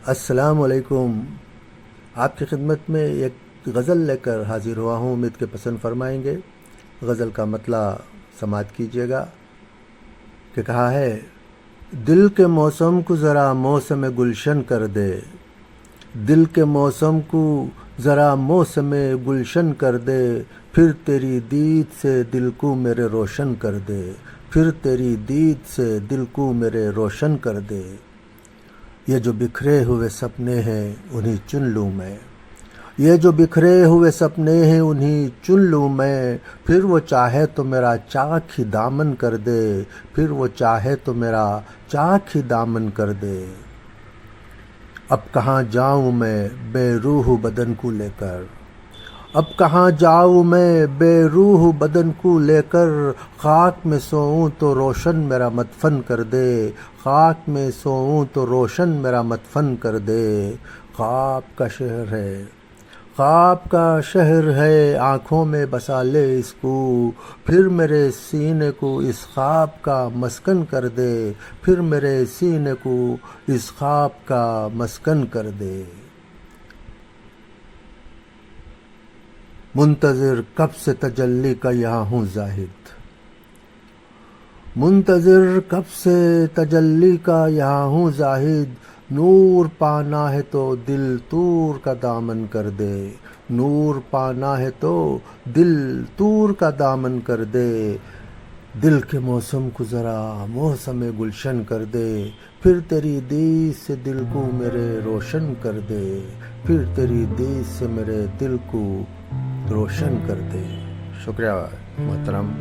السلام علیکم. آپ کی خدمت میں ایک غزل لے کر حاضر ہوا ہوں. امید کے پسند فرمائیں گے. غزل کا مطلع سماعت کیجیے گا کہ کہا ہے: دل کے موسم کو ذرا موسم گلشن کر دے، دل کے موسم کو ذرا موسم گلشن کر دے، پھر تیری دید سے دل کو میرے روشن کر دے، پھر تیری دید سے دل کو میرے روشن کر دے. یہ جو بکھرے ہوئے سپنے ہیں انہیں چن لوں میں، یہ جو بکھرے ہوئے سپنے ہیں انہیں چن لوں میں، پھر وہ چاہے تو میرا چاک ہی دامن کر دے، پھر وہ چاہے تو میرا چاک ہی دامن کر دے. اب کہاں جاؤں میں بے روح بدن کو لے کر، اب کہاں جاؤں میں بے روح بدن کو لے کر، خاک میں سوؤں تو روشن میرا مدفن کر دے، خاک میں سوؤں تو روشن میرا مدفن کر دے. خواب کا شہر ہے، خواب کا شہر ہے، آنکھوں میں بسا لے اس کو، پھر میرے سینے کو اس خواب کا مسکن کر دے، پھر میرے سینے کو اس خواب کا مسکن کر دے. منتظر کب سے تجلی کا یہاں ہوں زاہد، منتظر کب سے تجلی کا یہاں ہوں زاہد، نور پانا ہے تو دل طور کا دامن کر دے، نور پانا ہے تو دل طور کا دامن کر دے. دل کے موسم کو ذرا موسم گلشن کر دے، پھر تیری دید سے دل کو میرے روشن کر دے، پھر تیری دید سے میرے دل کو روشن کر دے. شکریہ محترم.